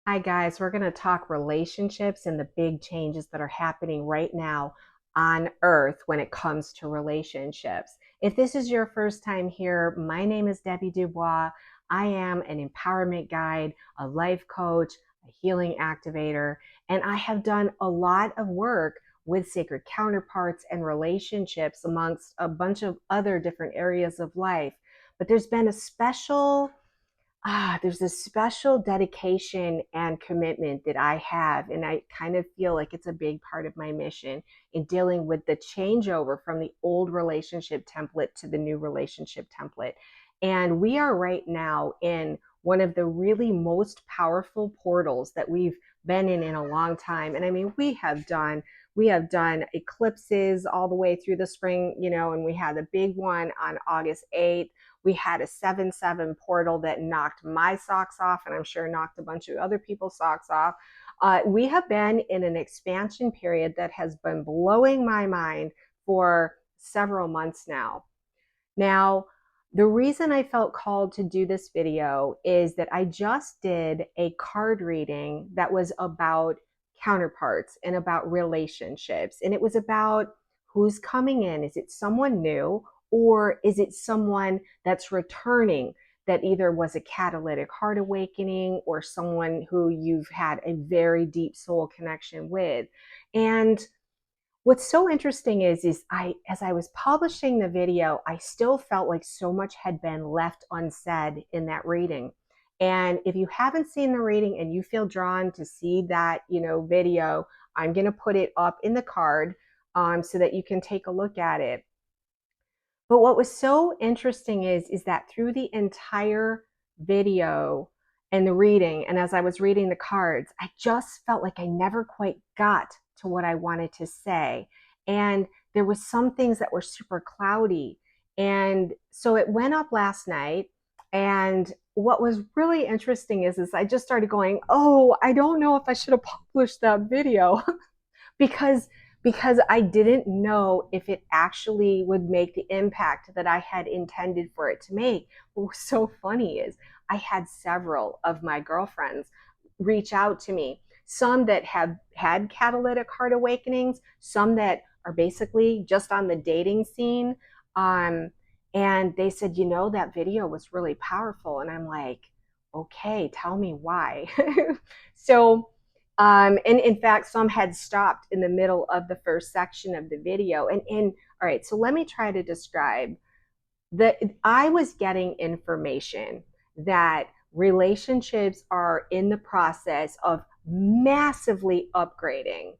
Hi, guys. We're going to talk relationships and the big changes that are happening right now on Earth when it comes to relationships. If this is your first time here, my name is Debbie Dubois. I am an empowerment guide, a life coach, a healing activator, and I have done a lot of work with sacred counterparts and relationships amongst a bunch of other different areas of life. But there's this special dedication and commitment that I have, and I kind of feel like it's a big part of my mission in dealing with the changeover from the old relationship template to the new relationship template. And we are right now in one of the really most powerful portals that we've been in a long time. And I mean, we have done eclipses all the way through the spring, and we had a big one on August 8th. We had a 7-7 portal that knocked my socks off, and I'm sure knocked a bunch of other people's socks off. We have been in an expansion period that has been blowing my mind for several months now. Now, the reason I felt called to do this video is that I just did a card reading that was about counterparts and about relationships. And it was about who's coming in. Is it someone new, or is it someone that's returning that either was a catalytic heart awakening or someone who you've had a very deep soul connection with? And what's so interesting is as I was publishing the video, I still felt like so much had been left unsaid in that reading. And if you haven't seen the reading and you feel drawn to see that, video, I'm going to put it up in the card so that you can take a look at it. But what was so interesting is that through the entire video and the reading, and as I was reading the cards, I just felt like I never quite got to what I wanted to say. And there was some things that were super cloudy. And so it went up last night. And what was really interesting is I just started going, oh, I don't know if I should have published that video because I didn't know if it actually would make the impact that I had intended for it to make. What was so funny is I had several of my girlfriends reach out to me, some that have had catalytic heart awakenings, some that are basically just on the dating scene. And they said, that video was really powerful. And I'm like, okay, tell me why. So and in fact, some had stopped in the middle of the first section of the video. And all right, so let me try to describe that. I was getting information that relationships are in the process of massively upgrading.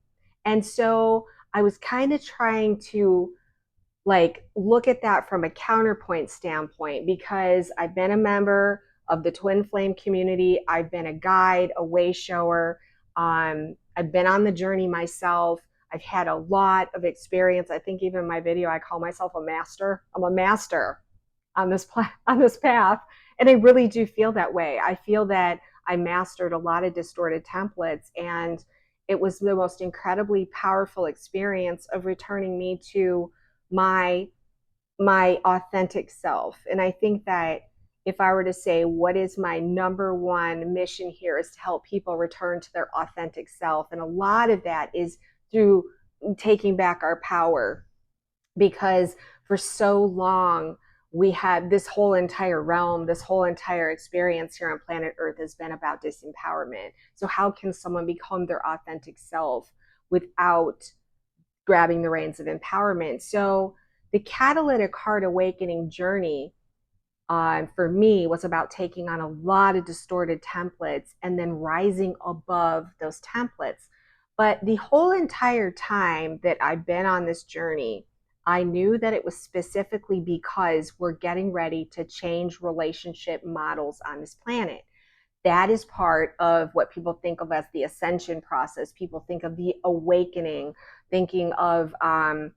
And so I was kind of trying to look at that from a counterpoint standpoint, because I've been a member of the twin flame community. I've been a guide, a way shower. I've been on the journey myself. I've had a lot of experience. I think even in my video, I call myself a master. I'm a master on this path. And I really do feel that way. I feel that I mastered a lot of distorted templates, and it was the most incredibly powerful experience of returning me to my authentic self. And I think that if I were to say, what is my number one mission here, is to help people return to their authentic self. And a lot of that is through taking back our power, because for so long, we have this whole entire realm, this whole entire experience here on planet Earth has been about disempowerment. So how can someone become their authentic self without grabbing the reins of empowerment? So the catalytic heart awakening journey for me was about taking on a lot of distorted templates and then rising above those templates. But the whole entire time that I've been on this journey, I knew that it was specifically because we're getting ready to change relationship models on this planet. That is part of what people think of as the ascension process. People think of the awakening, thinking of an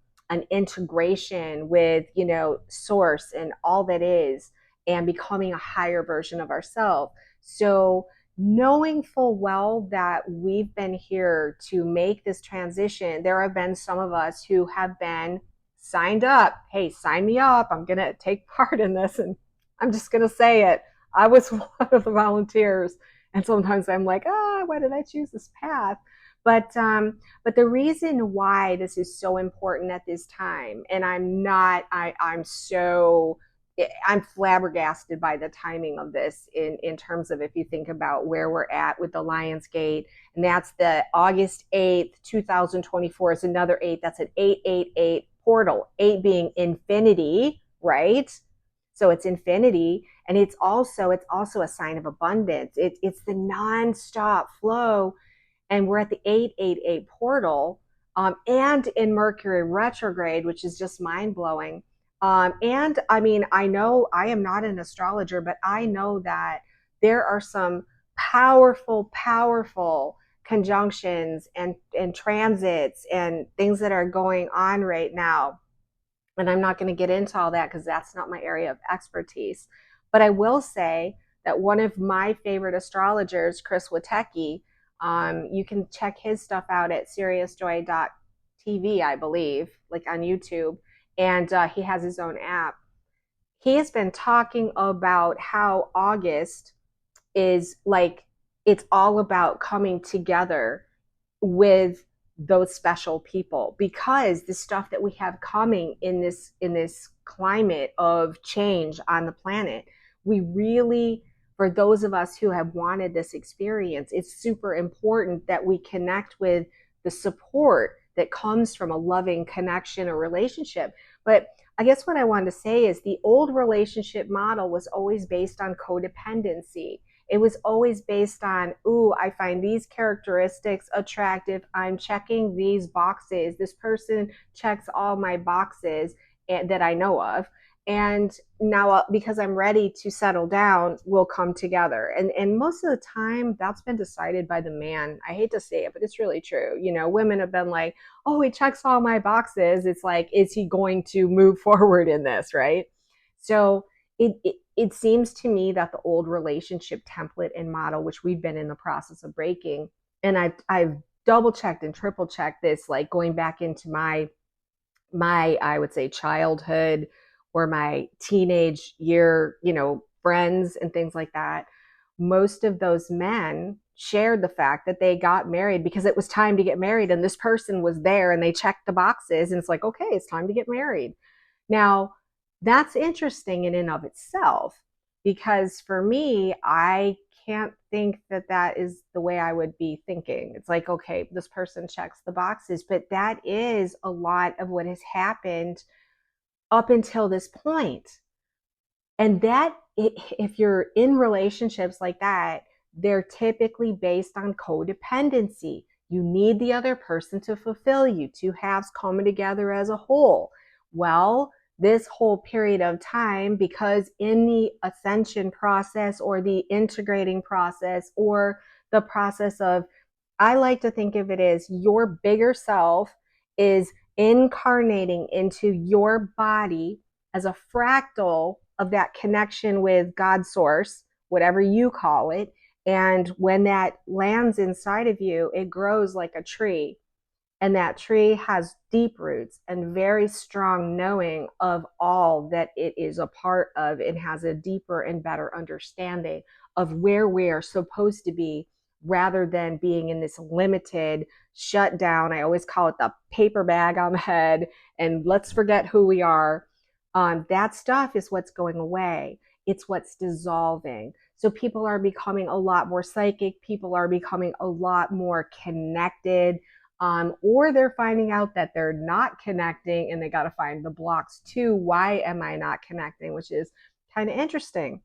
integration with, source and all that is, and becoming a higher version of ourselves. So knowing full well that we've been here to make this transition, there have been some of us who have been signed up. Hey, sign me up. I'm going to take part in this. And I'm just going to say it. I was one of the volunteers. And sometimes I'm like, why did I choose this path? But the reason why this is so important at this time, and I'm flabbergasted by the timing of this in terms of, if you think about where we're at with the Lionsgate, and that's the August 8th, 2024 is another eight. That's an 888 portal, eight being infinity, right? So it's infinity, and it's also a sign of abundance. It's the nonstop flow, and we're at the 888 portal, and in Mercury retrograde, which is just mind blowing. And I mean, I know I am not an astrologer, but I know that there are some powerful conjunctions and transits and things that are going on right now. And I'm not going to get into all that because that's not my area of expertise. But I will say that one of my favorite astrologers, Chris Witecki, you can check his stuff out at seriousjoy.tv, I believe, like on YouTube. And he has his own app. He has been talking about how August is like, it's all about coming together with those special people, because the stuff that we have coming in this climate of change on the planet, we really, for those of us who have wanted this experience, it's super important that we connect with the support that comes from a loving connection or relationship. But I guess what I wanted to say is the old relationship model was always based on codependency. It was always based on, ooh, I find these characteristics attractive. I'm checking these boxes. This person checks all my boxes that I know of. And now, because I'm ready to settle down, we'll come together. And most of the time, that's been decided by the man. I hate to say it, but it's really true. You know, women have been like, oh, he checks all my boxes. It's like, is he going to move forward in this, right? So it seems to me that the old relationship template and model, which we've been in the process of breaking, and I've double checked and triple checked this, like going back into my I would say childhood or my teenage year, friends and things like that. Most of those men shared the fact that they got married because it was time to get married, and this person was there and they checked the boxes, and it's like, okay, it's time to get married. Now, that's interesting in and of itself, because for me, I can't think that that is the way I would be thinking. It's like, okay, this person checks the boxes, but that is a lot of what has happened up until this point. And that, if you're in relationships like that, they're typically based on codependency. You need the other person to fulfill you. Two halves coming together as a whole. Well, this whole period of time, because in the ascension process or the integrating process or the process of, I like to think of it as your bigger self is incarnating into your body as a fractal of that connection with God source, whatever you call it. And when that lands inside of you, it grows like a tree. And that tree has deep roots and very strong knowing of all that it is a part of, and has a deeper and better understanding of where we are supposed to be, rather than being in this limited shut down. I always call it the paper bag on the head, and let's forget who we are. That stuff is what's going away. It's what's dissolving. So people are becoming a lot more psychic. People are becoming a lot more connected. Or they're finding out that they're not connecting, and they got to find the blocks too. Why am I not connecting? Which is kind of interesting.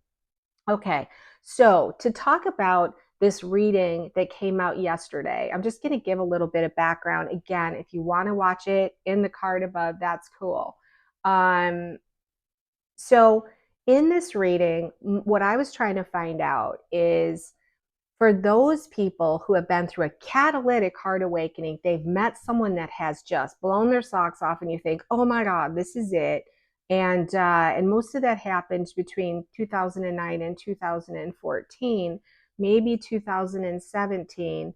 Okay, so to talk about this reading that came out yesterday, I'm just going to give a little bit of background. Again, if you want to watch it in the card above, that's cool. So in this reading, what I was trying to find out is, for those people who have been through a catalytic heart awakening, they've met someone that has just blown their socks off, and you think, oh my God, this is it. And most of that happened between 2009 and 2014, maybe 2017.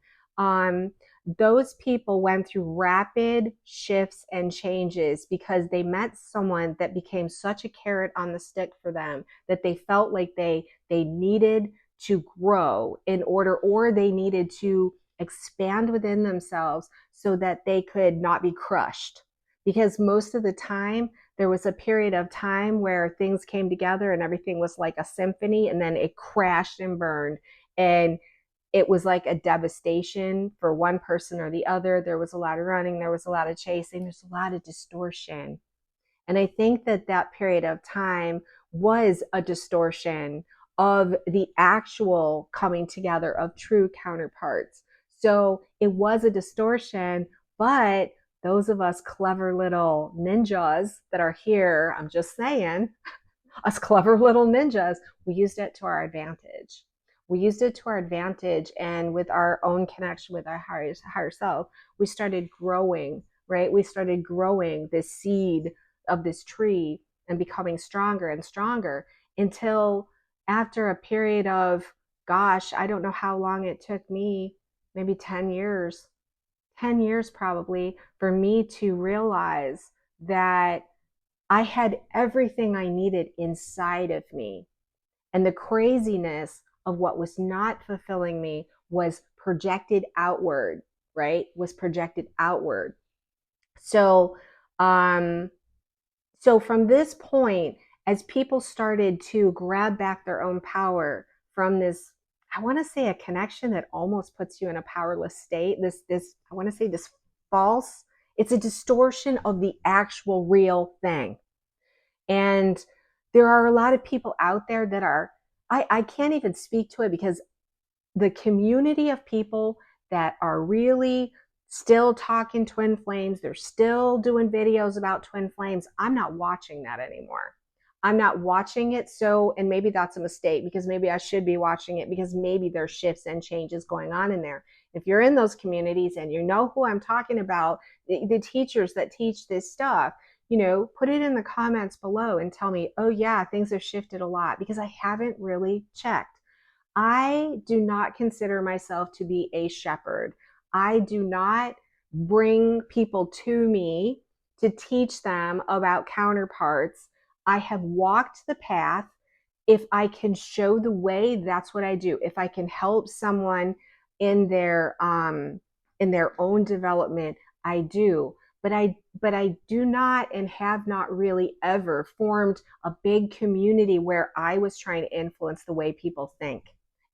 Those people went through rapid shifts and changes because they met someone that became such a carrot on the stick for them that they felt like they needed to grow in order, or they needed to expand within themselves so that they could not be crushed. Because most of the time, there was a period of time where things came together and everything was like a symphony, and then it crashed and burned. And it was like a devastation for one person or the other. There was a lot of running, there was a lot of chasing, there's a lot of distortion. And I think that that period of time was a distortion of the actual coming together of true counterparts. So it was a distortion, but those of us clever little ninjas that are here, I'm just saying, us clever little ninjas, we used it to our advantage. We used it to our advantage, and with our own connection with our higher self, we started growing, right? We started growing this seed of this tree and becoming stronger and stronger until after a period of, gosh, I don't know how long it took me, maybe 10 years probably, for me to realize that I had everything I needed inside of me. And the craziness of what was not fulfilling me was projected outward, right? Was projected outward. So, so from this point, as people started to grab back their own power from this, I want to say a connection that almost puts you in a powerless state. I want to say this false, it's a distortion of the actual real thing. And there are a lot of people out there that are, I can't even speak to it, because the community of people that are really still talking twin flames, they're still doing videos about twin flames. I'm not watching that anymore. I'm not watching it. So, and maybe that's a mistake, because maybe I should be watching it, because maybe there's shifts and changes going on in there. If you're in those communities and you know who I'm talking about, the teachers that teach this stuff, you know, put it in the comments below and tell me, oh yeah, things have shifted a lot, because I haven't really checked. I do not consider myself to be a shepherd. I do not bring people to me to teach them about counterparts. I have walked the path. If I can show the way, that's what I do. If I can help someone in their own development, I do. But I do not and have not really ever formed a big community where I was trying to influence the way people think.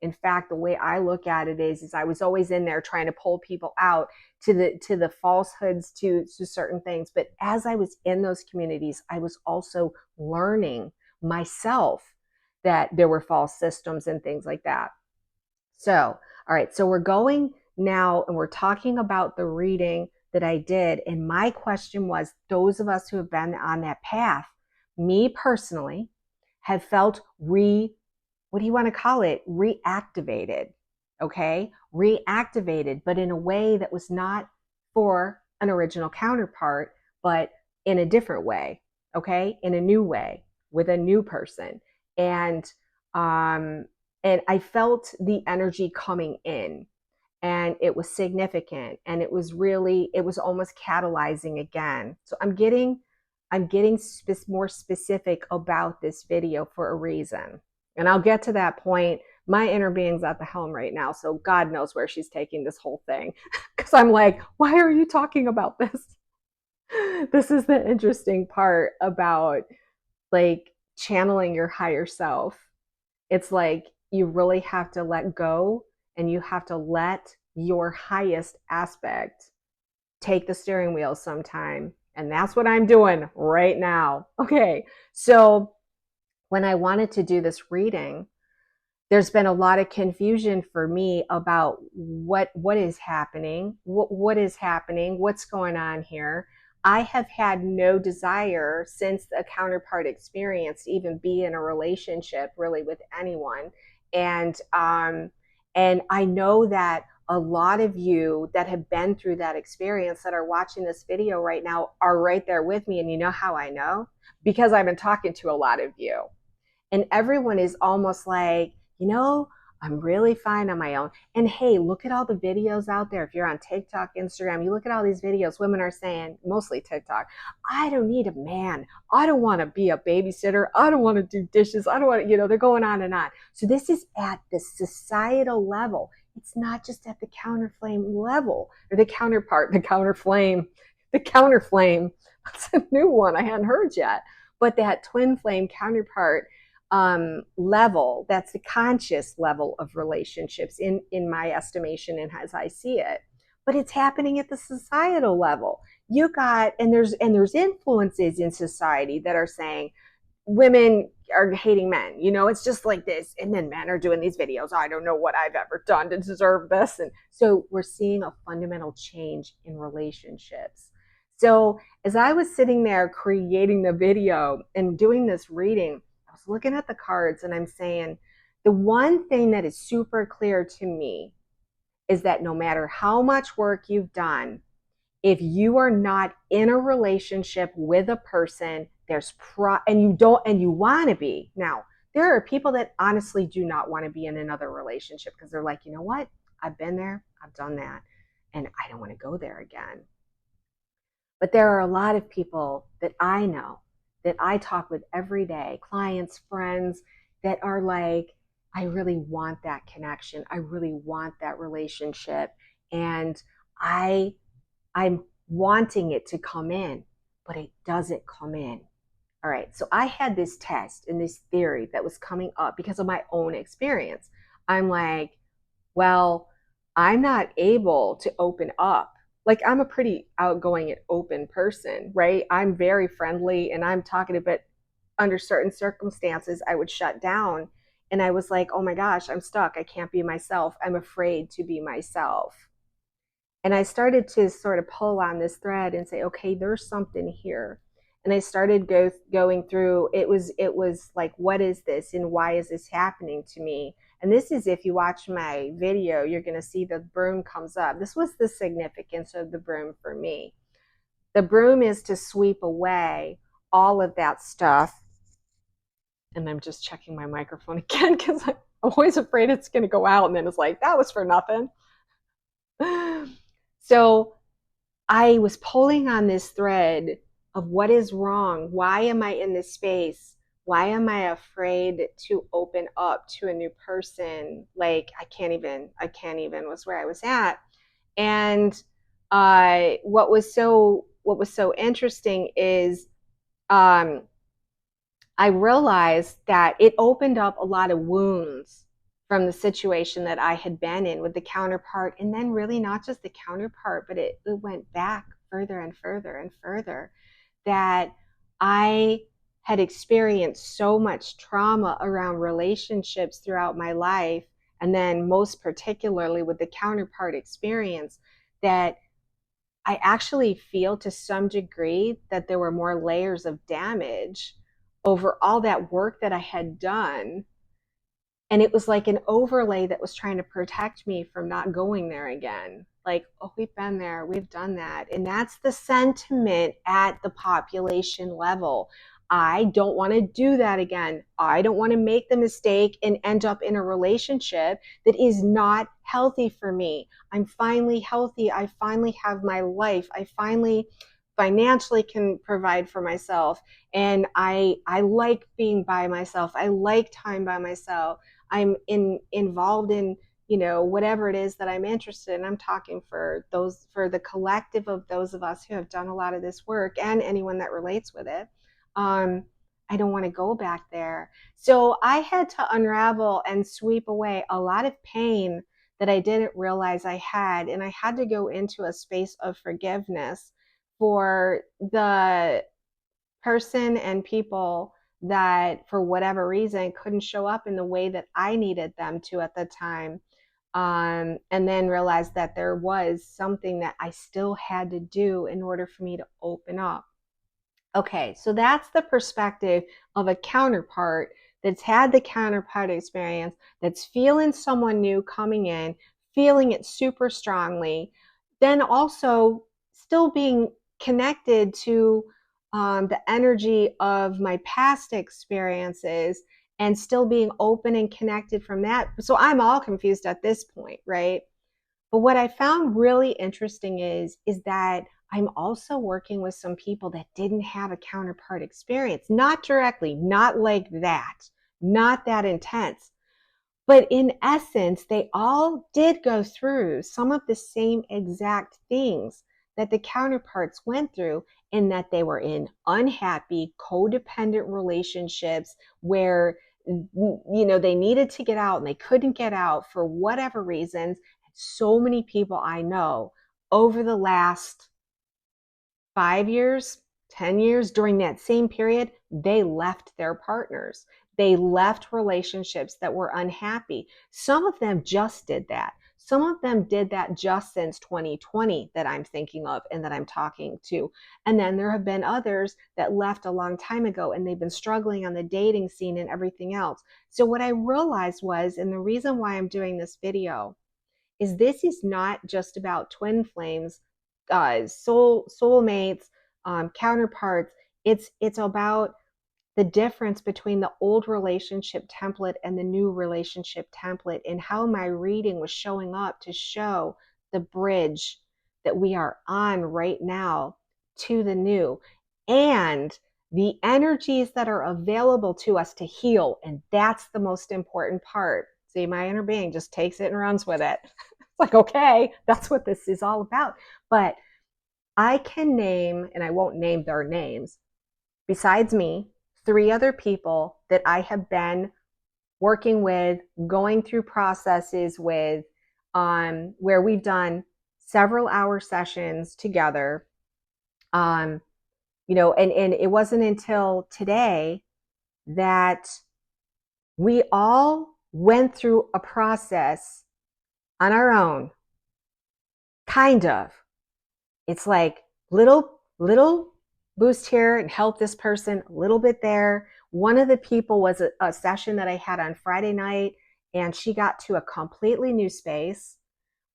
In fact, the way I look at it is I was always in there trying to pull people out to the falsehoods, to certain things. But as I was in those communities, I was also learning myself that there were false systems and things like that. So, all right, so we're going now and we're talking about the reading that I did. And my question was, those of us who have been on that path, me personally, have felt what do you want to call it? Reactivated. Okay. Reactivated, but in a way that was not for an original counterpart, but in a different way. Okay. In a new way with a new person. And I felt the energy coming in, and it was significant, and it was almost catalyzing again. So I'm getting more specific about this video for a reason. And I'll get to that point. My inner being's at the helm right now, so God knows where she's taking this whole thing. Because I'm like, why are you talking about this? This is the interesting part about like channeling your higher self. It's like you really have to let go, and you have to let your highest aspect take the steering wheel sometime. And that's what I'm doing right now. Okay, so when I wanted to do this reading, there's been a lot of confusion for me about what is happening, what is happening, what's going on here. I have had no desire since a counterpart experience to even be in a relationship really with anyone. And I know that a lot of you that have been through that experience that are watching this video right now are right there with me. And you know how I know? Because I've been talking to a lot of you. And everyone is almost like, you know, I'm really fine on my own. And hey, look at all the videos out there. If you're on TikTok, Instagram, you look at all these videos, women are saying, mostly TikTok, I don't need a man. I don't want to be a babysitter. I don't want to do dishes. I don't want to, they're going on and on. So this is at the societal level. It's not just at the counterflame level or the counterpart, the counterflame, the counterflame. That's a new one I hadn't heard yet. But that twin flame counterpart level, that's the conscious level of relationships in my estimation and as I see it. But it's happening at the societal level. You got, and there's influences in society that are saying women are hating men, it's just like this, and then men are doing these videos, I don't know what I've ever done to deserve this. And so we're seeing a fundamental change in relationships. So as I was sitting there creating the video and doing this reading, I was looking at the cards and I'm saying, the one thing that is super clear to me is that no matter how much work you've done, if you are not in a relationship with a person, and you want to be. Now, there are people that honestly do not want to be in another relationship because they're like, you know what? I've been there, I've done that, and I don't want to go there again. But there are a lot of people that I know, that I talk with every day, clients, friends, that are like, I really want that connection. I really want that relationship. And I'm wanting it to come in, but it doesn't come in. All right. So I had this test and this theory that was coming up because of my own experience. I'm like, well, I'm not able to open up. Like, I'm a pretty outgoing and open person, right? I'm very friendly and I'm talkative, but under certain circumstances, I would shut down. And I was like, oh my gosh, I'm stuck. I can't be myself. I'm afraid to be myself. And I started to sort of pull on this thread and say, okay, there's something here. And I started going through, it was like, what is this and why is this happening to me? And this is, if you watch my video, you're going to see the broom comes up. This was the significance of the broom for me. The broom is to sweep away all of that stuff. And I'm just checking my microphone again because I'm always afraid it's going to go out. And then it's like, that was for nothing. So I was pulling on this thread of what is wrong. Why am I in this space? Why am I afraid to open up to a new person? Like, I can't even was where I was at. And what was so interesting is I realized that it opened up a lot of wounds from the situation that I had been in with the counterpart. And then really not just the counterpart, but it went back further and further and further, that I had experienced so much trauma around relationships throughout my life, and then most particularly with the counterpart experience, that I actually feel to some degree that there were more layers of damage over all that work that I had done. And it was like an overlay that was trying to protect me from not going there again. Like, oh, we've been there, we've done that. And that's the sentiment at the population level. I don't want to do that again. I don't want to make the mistake and end up in a relationship that is not healthy for me. I'm finally healthy. I finally have my life. I finally financially can provide for myself. And I like being by myself. I like time by myself. I'm involved in, whatever it is that I'm interested in. I'm talking for the collective of those of us who have done a lot of this work and anyone that relates with it. I don't want to go back there. So I had to unravel and sweep away a lot of pain that I didn't realize I had. And I had to go into a space of forgiveness for the person and people that for whatever reason couldn't show up in the way that I needed them to at the time. And then realized that there was something that I still had to do in order for me to open up. Okay, so that's the perspective of a counterpart that's had the counterpart experience, that's feeling someone new coming in, feeling it super strongly, then also still being connected to the energy of my past experiences and still being open and connected from that. So I'm all confused at this point, right? But what I found really interesting is that I'm also working with some people that didn't have a counterpart experience, not directly, not like that, not that intense. But in essence, they all did go through some of the same exact things that the counterparts went through, in that they were in unhappy, codependent relationships where they needed to get out and they couldn't get out for whatever reasons. So many people I know over the last 5 years, 10 years, during that same period, they left their partners. They left relationships that were unhappy. Some of them just did that. Some of them did that just since 2020 that I'm thinking of and that I'm talking to. And then there have been others that left a long time ago and they've been struggling on the dating scene and everything else. So what I realized was, and the reason why I'm doing this video, is this is not just about twin flames, soulmates, counterparts. It's about the difference between the old relationship template and the new relationship template, and how my reading was showing up to show the bridge that we are on right now to the new, and the energies that are available to us to heal. And that's the most important part. See, my inner being just takes it and runs with it. It's like, okay, that's what this is all about. But I can name, and I won't name their names, besides me, 3 other people that I have been working with, going through processes with, where we've done several hour sessions together. And it wasn't until today that we all went through a process on our own, kind of. It's like little boost here and help this person a little bit there. One of the people was a session that I had on Friday night, and she got to a completely new space.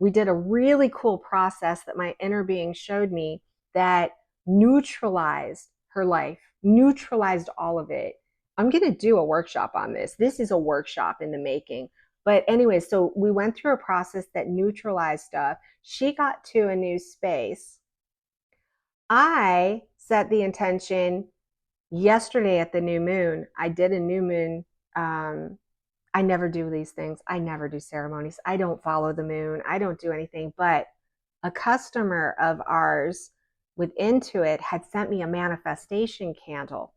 We did a really cool process that my inner being showed me that neutralized her life, neutralized all of it. I'm going to do a workshop on this. This is a workshop in the making. But anyway, so we went through a process that neutralized stuff. She got to a new space. I set the intention yesterday at the new moon. I did a new moon. I never do these things. I never do ceremonies. I don't follow the moon. I don't do anything. But a customer of ours with Intuit had sent me a manifestation candle.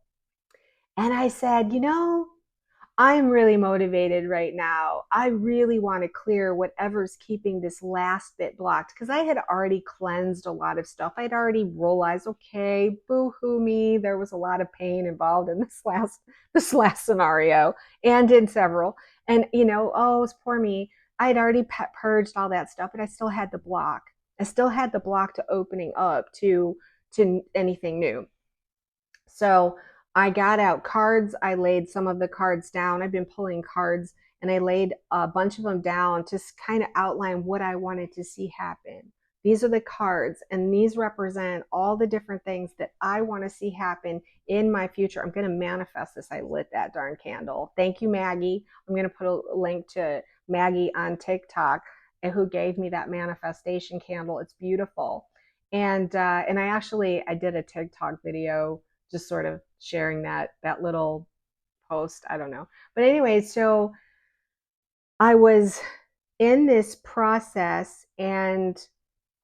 And I said, I'm really motivated right now. I really want to clear whatever's keeping this last bit blocked, because I had already cleansed a lot of stuff. I'd already realized, okay, boo-hoo me. There was a lot of pain involved in this last scenario, and in several. And oh, it's poor me. I had already purged all that stuff, but I still had the block. I still had the block to opening up to anything new. So I got out cards. I laid some of the cards down. I've been pulling cards, and I laid a bunch of them down to kind of outline what I wanted to see happen. These are the cards, and these represent all the different things that I want to see happen in my future. I'm going to manifest this. I lit that darn candle. Thank you, Maggie. I'm going to put a link to Maggie on TikTok, who gave me that manifestation candle. It's beautiful. And I did a TikTok video just sort of sharing that little post. I don't know. But anyway, so I was in this process, and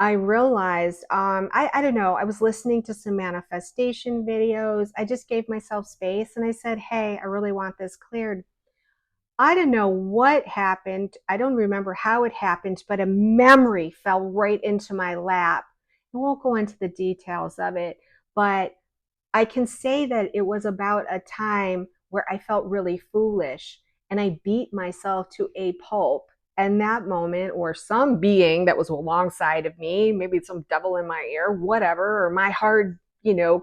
I realized, I don't know, I was listening to some manifestation videos. I just gave myself space, and I said, hey, I really want this cleared. I don't know what happened. I don't remember how it happened, but a memory fell right into my lap. I won't go into the details of it, but I can say that it was about a time where I felt really foolish, and I beat myself to a pulp. And that moment, or some being that was alongside of me, maybe some devil in my ear, whatever, or my hard,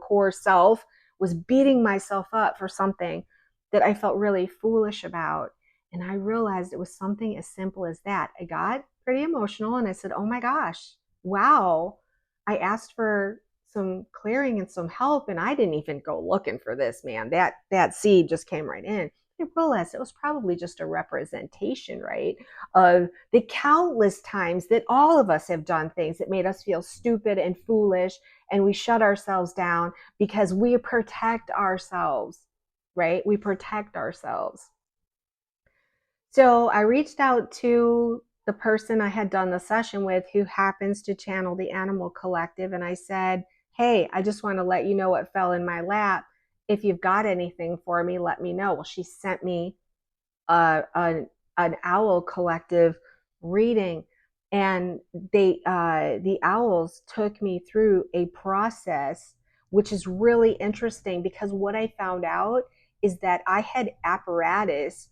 core self, was beating myself up for something that I felt really foolish about. And I realized it was something as simple as that. I got pretty emotional, and I said, oh my gosh, wow. I asked for some clearing and some help, and I didn't even go looking for this, man. That seed just came right in. I realized it was probably just a representation, right, of the countless times that all of us have done things that made us feel stupid and foolish, and we shut ourselves down because we protect ourselves, right? We protect ourselves. So I reached out to the person I had done the session with, who happens to channel the Animal Collective, and I said, hey, I just want to let you know what fell in my lap. If you've got anything for me, let me know. Well, she sent me an owl collective reading, and the owls took me through a process, which is really interesting, because what I found out is that I had apparatus,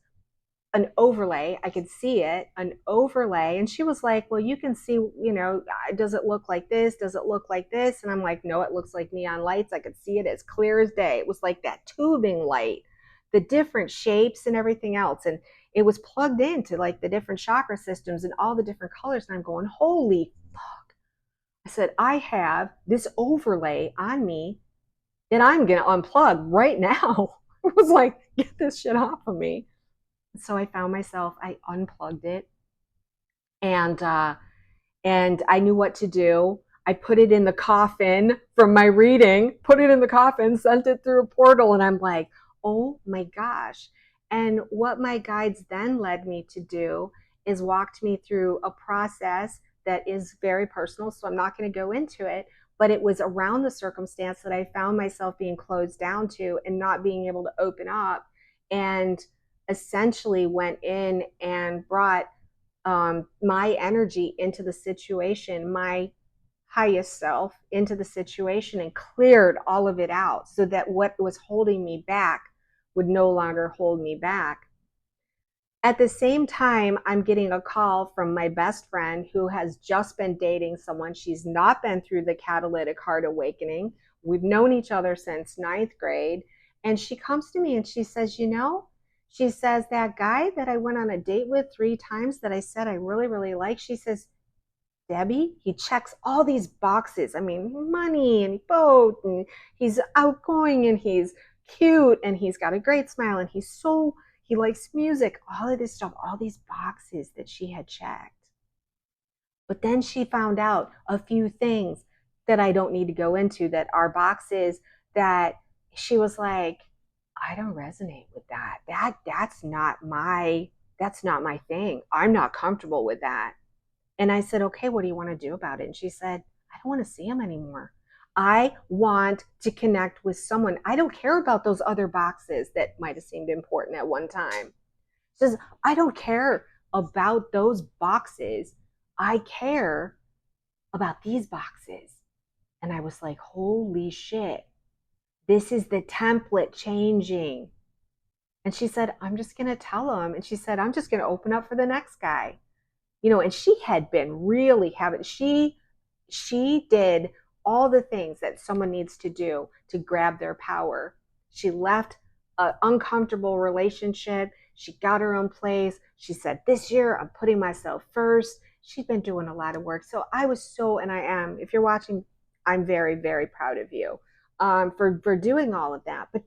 an overlay, I could see it, an overlay. And she was like, well, you can see, does it look like this? Does it look like this? And I'm like, no, it looks like neon lights. I could see it as clear as day. It was like that tubing light, the different shapes and everything else. And it was plugged into like the different chakra systems and all the different colors. And I'm going, holy fuck. I said, I have this overlay on me that I'm going to unplug right now. It was like, get this shit off of me. So I found myself, I unplugged it, and I knew what to do. I put it in the coffin from my reading, put it in the coffin, sent it through a portal, and I'm like, oh my gosh. And what my guides then led me to do is walked me through a process that is very personal, so I'm not going to go into it, but it was around the circumstance that I found myself being closed down to and not being able to open up, and essentially went in and brought my energy into the situation, my highest self into the situation, and cleared all of it out so that what was holding me back would no longer hold me back. At the same time, I'm getting a call from my best friend who has just been dating someone. She's not been through the catalytic heart awakening. We've known each other since ninth grade. And she comes to me and she says, she says, that guy that I went on a date with 3 times that I said I really, really like, she says, Debbie, he checks all these boxes. I mean, money and boat, and he's outgoing and he's cute and he's got a great smile and he likes music, all of this stuff, all these boxes that she had checked. But then she found out a few things that I don't need to go into, that are boxes that she was like, I don't resonate with that. That's not my thing. I'm not comfortable with that. And I said, okay, what do you want to do about it? And she said, I don't want to see him anymore. I want to connect with someone. I don't care about those other boxes that might have seemed important at one time. She says, I don't care about those boxes. I care about these boxes. And I was like, holy shit. This is the template changing. And she said, I'm just going to tell him. And she said, I'm just going to open up for the next guy. And she had been really she did all the things that someone needs to do to grab their power. She left an uncomfortable relationship. She got her own place. She said, this year, I'm putting myself first. She'd been doing a lot of work. So I was and I am, if you're watching, I'm very, very proud of you. For doing all of that. But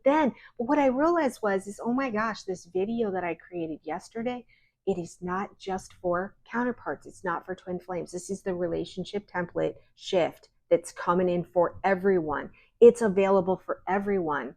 what I realized is, oh my gosh, this video that I created yesterday, it is not just for counterparts. It's not for twin flames. This is the relationship template shift that's coming in for everyone. It's available for everyone.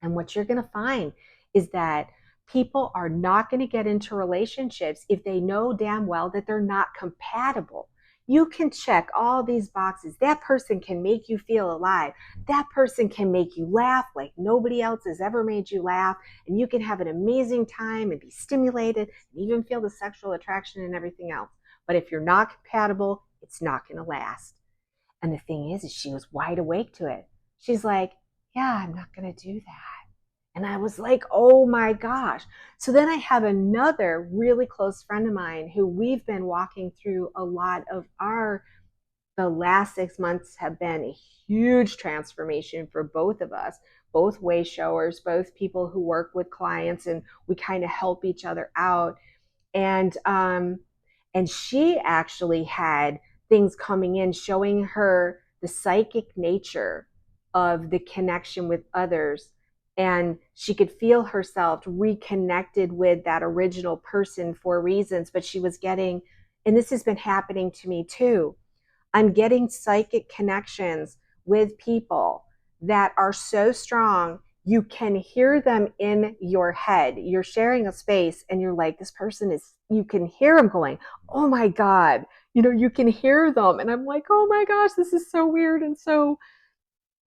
And what you're going to find is that people are not going to get into relationships if they know damn well that they're not compatible. You can check all these boxes. That person can make you feel alive. That person can make you laugh like nobody else has ever made you laugh. And you can have an amazing time and be stimulated and even feel the sexual attraction and everything else. But if you're not compatible, it's not going to last. And the thing is she was wide awake to it. She's like, yeah, I'm not going to do that. And I was like, oh my gosh. So then I have another really close friend of mine who we've been walking through a lot of the last 6 months have been a huge transformation for both of us, both way showers, both people who work with clients, and we kind of help each other out. And she actually had things coming in showing her the psychic nature of the connection with others. and she could feel herself reconnected with that original person for reasons, but she was getting, and this has been happening to me too, I'm getting psychic connections with people that are so strong, you can hear them in your head. You're sharing a space and you're like, this person is, you can hear them going, oh my God, you can hear them. And I'm like, oh my gosh, this is so weird. And so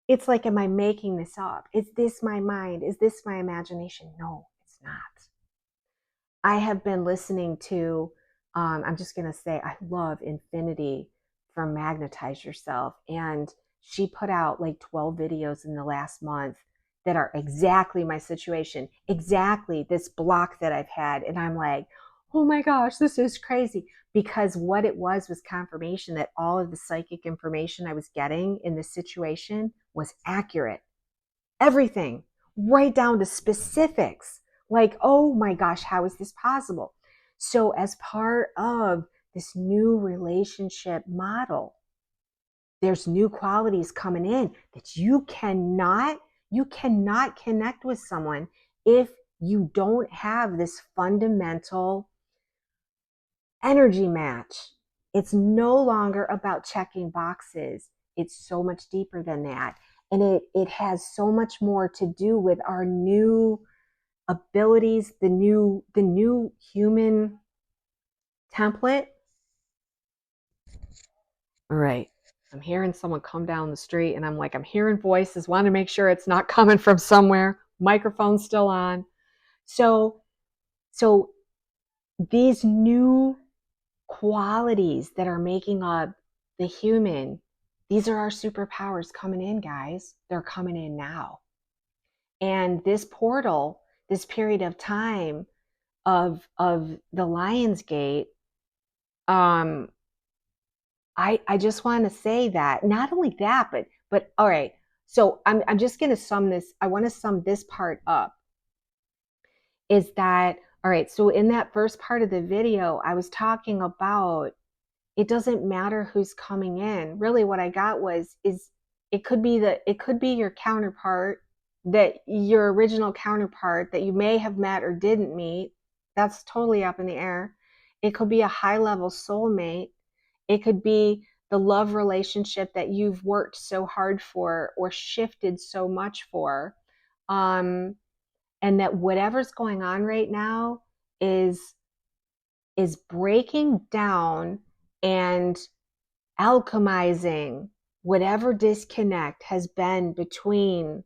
it's like, am I making this up? Is this my mind? Is this my imagination? No, it's not. I have been listening to, I'm just going to say, I love Infinity from Magnetize Yourself. And she put out like 12 videos in the last month that are exactly my situation, exactly this block that I've had. And I'm like, oh my gosh, this is crazy. Because what it was confirmation that all of the psychic information I was getting in this situation was accurate. Everything, right down to specifics. Like, oh my gosh, how is this possible? So, as part of this new relationship model, there's new qualities coming in that you cannot connect with someone if you don't have this fundamental energy match. It's no longer about checking boxes. It's so much deeper than that. And it has so much more to do with our new abilities, the new human template. All right. I'm hearing someone come down the street and I'm like, I'm hearing voices, want to make sure it's not coming from somewhere. Microphone's still on. So these new qualities that are making up the human, these are our superpowers coming in, guys. They're coming in now. And this portal, this period of time of the Lionsgate, I just want to say that not only that, but all right. So I'm just going to sum this. I want to sum this part up. Is that all right? So in that first part of the video, I was talking about it doesn't matter who's coming in. Really, what I got is it could be your counterpart, that your original counterpart that you may have met or didn't meet. That's totally up in the air. It could be a high level soulmate. It could be the love relationship that you've worked so hard for or shifted so much for. And that whatever's going on right now is breaking down and alchemizing whatever disconnect has been between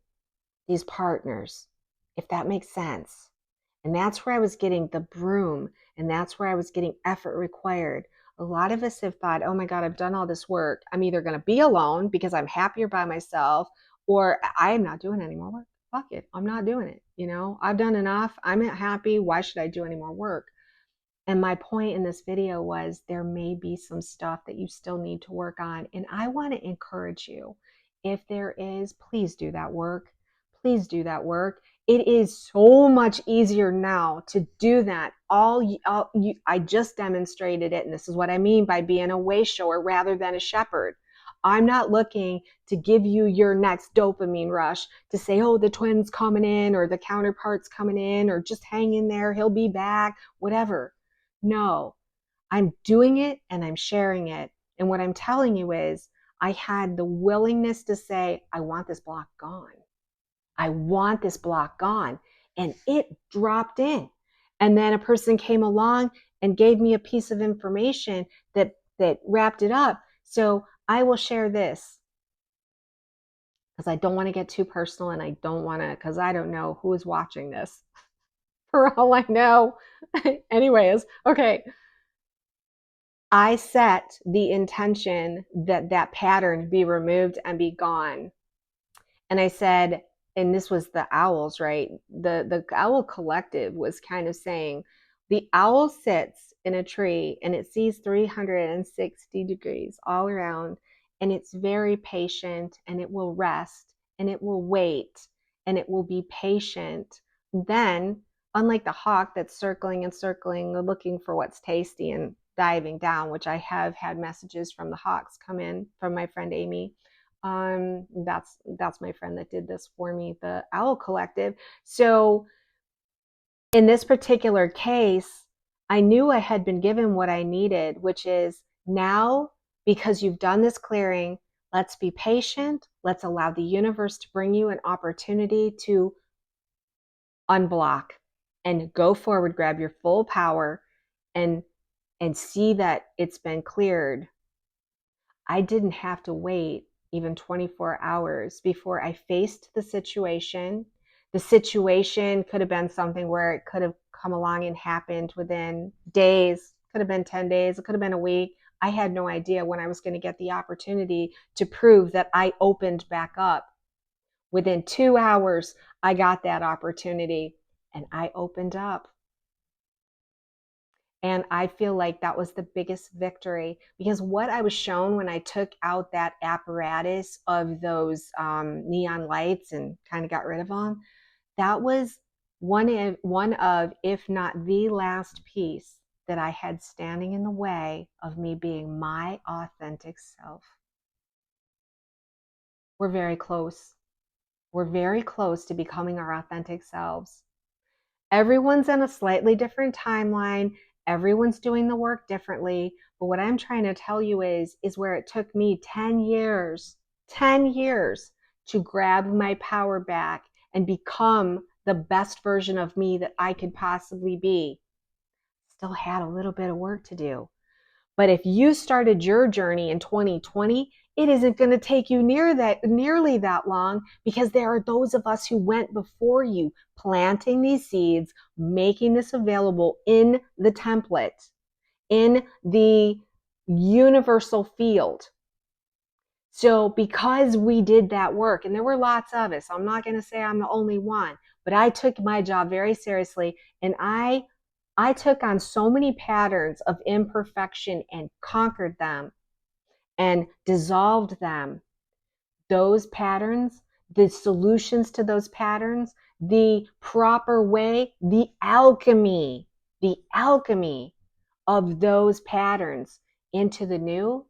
these partners, if that makes sense. And that's where I was getting the broom, and that's where I was getting effort required. A lot of us have thought, oh my God, I've done all this work. I'm either going to be alone because I'm happier by myself, or I am not doing any more work. Fuck it. I'm not doing it. I've done enough. I'm not happy. Why should I do any more work? And my point in this video was there may be some stuff that you still need to work on. And I want to encourage you, if there is, please do that work. Please do that work. It is so much easier now to do that. I just demonstrated it. And this is what I mean by being a way shower rather than a shepherd. I'm not looking to give you your next dopamine rush to say, oh, the twin's coming in or the counterpart's coming in or just hang in there. He'll be back, whatever. No, I'm doing it and I'm sharing it. And what I'm telling you is I had the willingness to say, I want this block gone. I want this block gone. And it dropped in. And then a person came along and gave me a piece of information that wrapped it up. So I will share this because I don't want to get too personal, and I don't want to, because I don't know who is watching this. For all I know. Anyways, okay. I set the intention that pattern be removed and be gone. And I said, and this was the owls, right? The owl collective was kind of saying, the owl sits in a tree and it sees 360 degrees all around, and it's very patient, and it will rest, and it will wait, and it will be patient. Then, unlike the hawk that's circling and circling, looking for what's tasty and diving down, which I have had messages from the hawks come in from my friend Amy, That's my friend that did this for me, the Owl Collective. So in this particular case, I knew I had been given what I needed, which is now, because you've done this clearing, let's be patient. Let's allow the universe to bring you an opportunity to unblock and go forward, grab your full power and see that it's been cleared. I didn't have to wait even 24 hours before I faced the situation. The situation could have been something where it could have come along and happened within days, could have been 10 days, it could have been a week. I had no idea when I was going to get the opportunity to prove that I opened back up. Within 2 hours, I got that opportunity and I opened up. And I feel like that was the biggest victory, because what I was shown when I took out that apparatus of those neon lights and kind of got rid of them, that was one of, if not the last piece that I had standing in the way of me being my authentic self. We're very close. We're very close to becoming our authentic selves. Everyone's on a slightly different timeline. Everyone's doing the work differently. But what I'm trying to tell you is where it took me 10 years to grab my power back and become the best version of me that I could possibly be. Still had a little bit of work to do. But if you started your journey in 2020, it isn't going to take you nearly that long, because there are those of us who went before you, planting these seeds, making this available in the template, in the universal field. So because we did that work, and there were lots of us, I'm not going to say I'm the only one, but I took my job very seriously, and I took on so many patterns of imperfection and conquered them and dissolved them. Those patterns, the solutions to those patterns, the proper way, the alchemy of those patterns into the new,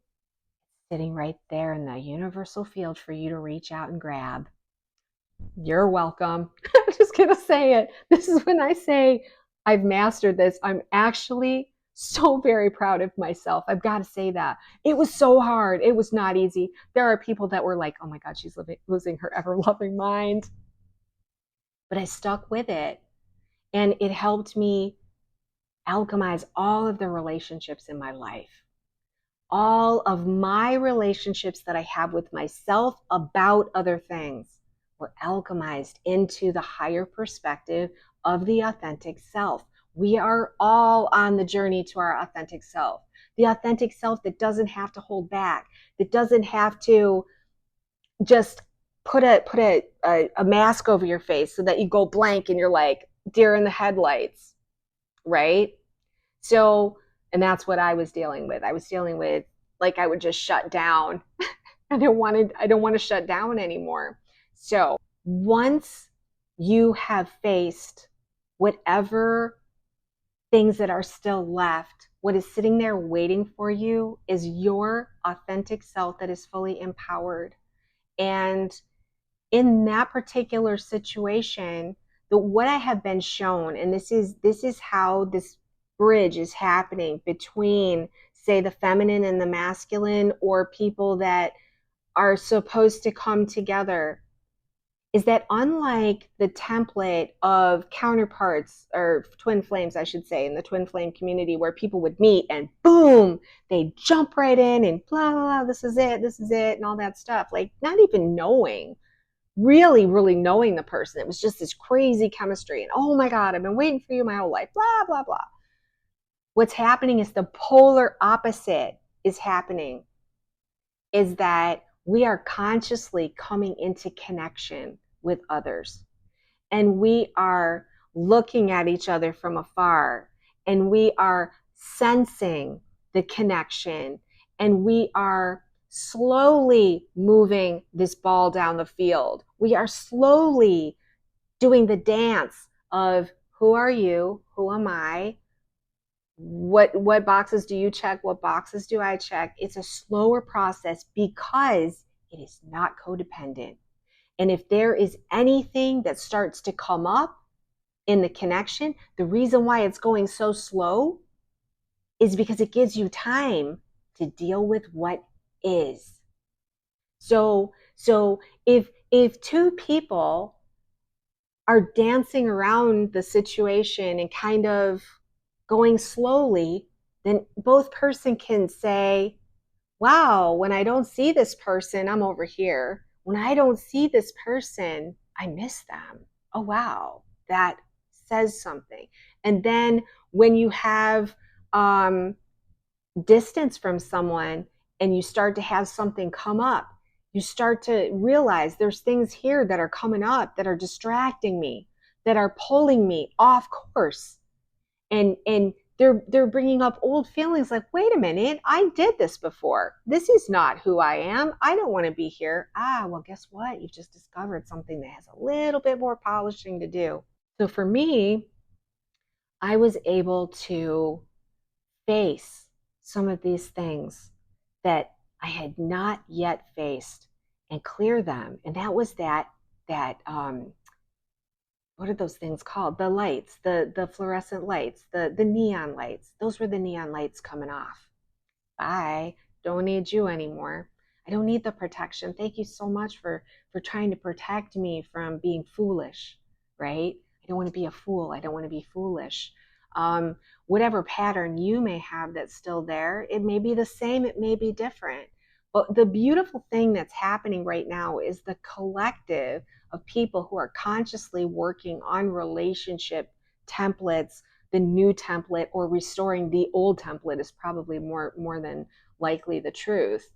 sitting right there in the universal field for you to reach out and grab. You're welcome. I'm just going to say it. This is when I say I've mastered this. I'm actually so very proud of myself. I've got to say that. It was so hard. It was not easy. There are people that were like, oh my God, she's losing her ever-loving mind. But I stuck with it. And it helped me alchemize all of the relationships in my life. All of my relationships that I have with myself about other things were alchemized into the higher perspective of the authentic self. We are all on the journey to our authentic self. The authentic self that doesn't have to hold back, that doesn't have to just put a mask over your face so that you go blank and you're like deer in the headlights, right? So, and that's what I was dealing with. I was dealing with, like, I would just shut down. I don't want to shut down anymore. So once you have faced whatever things that are still left, what is sitting there waiting for you is your authentic self that is fully empowered. And in that particular situation, what I have been shown, and this is how this bridge is happening between, say, the feminine and the masculine, or people that are supposed to come together, is that unlike the template of counterparts, or twin flames, I should say, in the twin flame community, where people would meet and boom, they jump right in and blah, blah, blah, this is it, and all that stuff, like not even knowing, really knowing the person. It was just this crazy chemistry. And oh my God, I've been waiting for you my whole life, blah, blah, blah. What's happening is the polar opposite is happening, is that we are consciously coming into connection with others. And we are looking at each other from afar. And we are sensing the connection. And we are slowly moving this ball down the field. We are slowly doing the dance of, who are you? Who am I? What boxes do you check? What boxes do I check? It's a slower process because it is not codependent. And if there is anything that starts to come up in the connection, the reason why it's going so slow is because it gives you time to deal with what is. So if two people are dancing around the situation and kind of going slowly, then both person can say, wow, when I don't see this person, I'm over here. When I don't see this person, I miss them. Oh, wow, that says something. And then when you have distance from someone and you start to have something come up, you start to realize there's things here that are coming up that are distracting me, that are pulling me off course. And they're bringing up old feelings like, wait a minute, I did this before. This is not who I am. I don't want to be here. Well, guess what? You've just discovered something that has a little bit more polishing to do. So for me, I was able to face some of these things that I had not yet faced and clear them. And that was that what are those things called? The lights, the fluorescent lights, the neon lights. Those were the neon lights coming off. Bye. Don't need you anymore. I don't need the protection. Thank you so much for trying to protect me from being foolish, right? I don't want to be a fool. I don't want to be foolish. Whatever pattern you may have that's still there, it may be the same, it may be different. But the beautiful thing that's happening right now is the collective of people who are consciously working on relationship templates, the new template, or restoring the old template is probably more than likely the truth.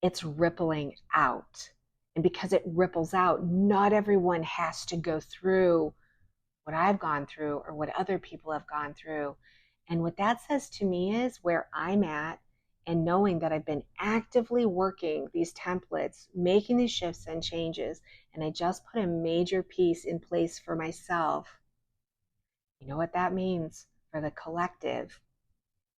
It's rippling out. And because it ripples out, not everyone has to go through what I've gone through or what other people have gone through. And what that says to me is where I'm at, and knowing that I've been actively working these templates, making these shifts and changes, and I just put a major piece in place for myself. You know what that means for the collective?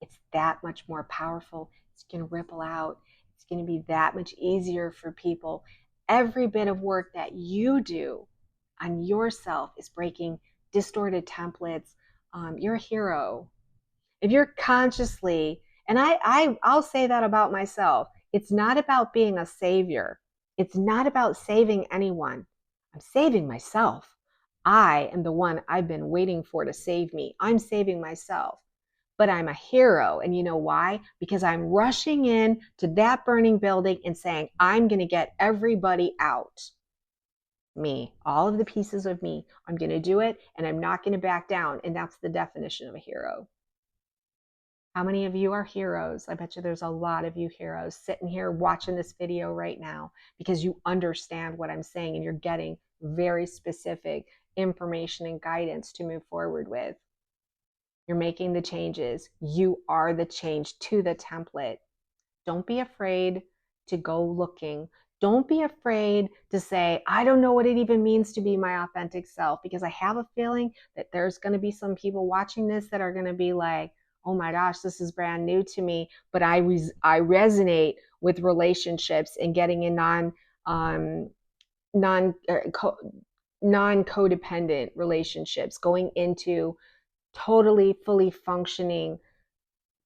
It's that much more powerful. It's going to ripple out. It's going to be that much easier for people. Every bit of work that you do on yourself is breaking distorted templates. You're a hero. If you're consciously, and I'll say that about myself, it's not about being a savior. It's not about saving anyone. I'm saving myself. I am the one I've been waiting for to save me. I'm saving myself. But I'm a hero. And you know why? Because I'm rushing in to that burning building and saying, I'm going to get everybody out. Me, all of the pieces of me. I'm going to do it, and I'm not going to back down. And that's the definition of a hero. How many of you are heroes? I bet you there's a lot of you heroes sitting here watching this video right now because you understand what I'm saying and you're getting very specific information and guidance to move forward with. You're making the changes. You are the change to the template. Don't be afraid to go looking. Don't be afraid to say, I don't know what it even means to be my authentic self, because I have a feeling that there's going to be some people watching this that are going to be like, oh my gosh, this is brand new to me, but I resonate with relationships and getting in non-codependent relationships, going into totally fully functioning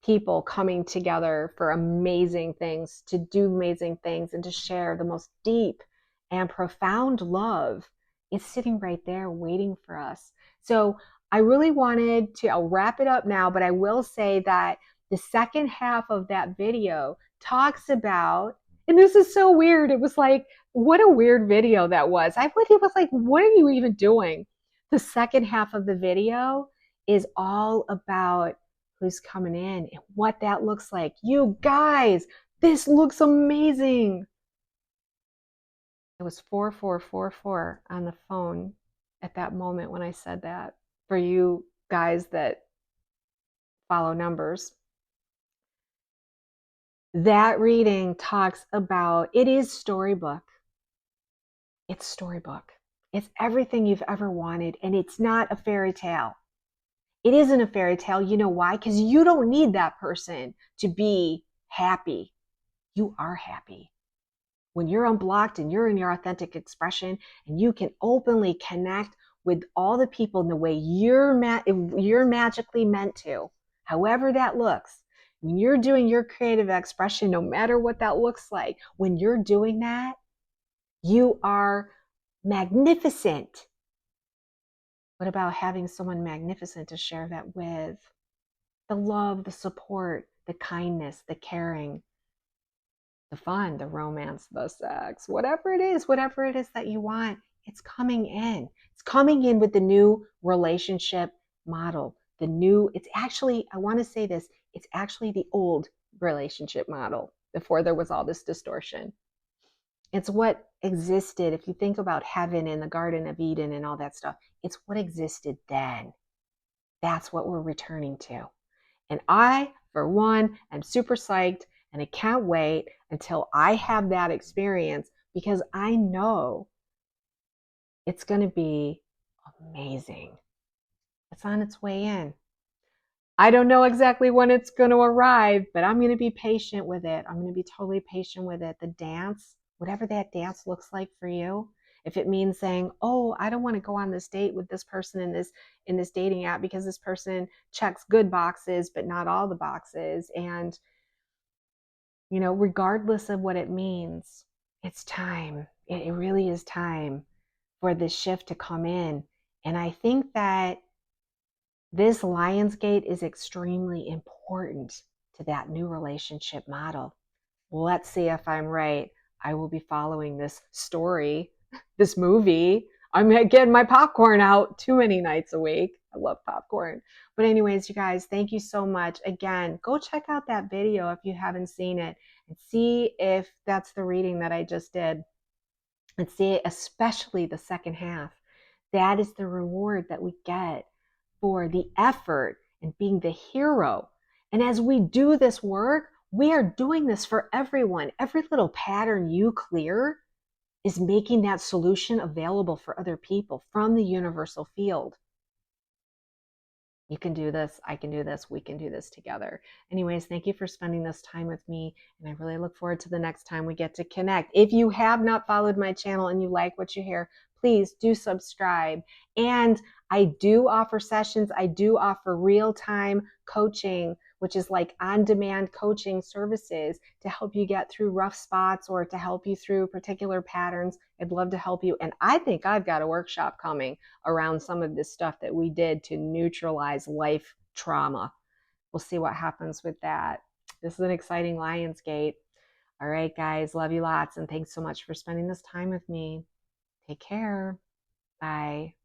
people coming together for amazing things, to do amazing things, and to share the most deep and profound love. It's sitting right there waiting for us. So I really wanted to, I'll wrap it up now, but I will say that the second half of that video talks about, and this is so weird. It was like, what a weird video that was. I was like, what are you even doing? The second half of the video is all about who's coming in and what that looks like. You guys, this looks amazing. It was 4444 on the phone at that moment when I said that. For you guys that follow numbers, that reading talks about, it is storybook. It's storybook. It's everything you've ever wanted, and it's not a fairy tale. It isn't a fairy tale. You know why? Because you don't need that person to be happy. You are happy. When you're unblocked and you're in your authentic expression and you can openly connect with all the people in the way you're magically meant to, however that looks, when you're doing your creative expression, no matter what that looks like, when you're doing that, you are magnificent. What about having someone magnificent to share that with? The love, the support, the kindness, the caring, the fun, the romance, the sex, whatever it is that you want, it's coming in. It's coming in with the new relationship model. It's actually, I want to say this, it's actually the old relationship model before there was all this distortion. It's what existed. If you think about heaven and the Garden of Eden and all that stuff, it's what existed then. That's what we're returning to. And I, for one, am super psyched and I can't wait until I have that experience, because I know it's going to be amazing. It's on its way in. I don't know exactly when it's going to arrive, but I'm going to be patient with it. I'm going to be totally patient with it. The dance, whatever that dance looks like for you, if it means saying, oh, I don't want to go on this date with this person in this dating app because this person checks good boxes, but not all the boxes. And, regardless of what it means, it's time. It really is time for this shift to come in. And I think that this Lionsgate is extremely important to that new relationship model. Let's see if I'm right. I will be following this story, this movie. I'm getting my popcorn out too many nights a week. I love popcorn. But anyways, you guys, thank you so much. Again, go check out that video if you haven't seen it and see if that's the reading that I just did. And see, especially the second half. That is the reward that we get for the effort and being the hero. And as we do this work, we are doing this for everyone. Every little pattern you clear is making that solution available for other people from the universal field. You can do this. I can do this. We can do this together. Anyways, thank you for spending this time with me. And I really look forward to the next time we get to connect. If you have not followed my channel and you like what you hear, please do subscribe. And I do offer sessions. I do offer real-time coaching, which is like on-demand coaching services to help you get through rough spots or to help you through particular patterns. I'd love to help you. And I think I've got a workshop coming around some of this stuff that we did to neutralize life trauma. We'll see what happens with that. This is an exciting Lionsgate. All right, guys, love you lots. And thanks so much for spending this time with me. Take care. Bye.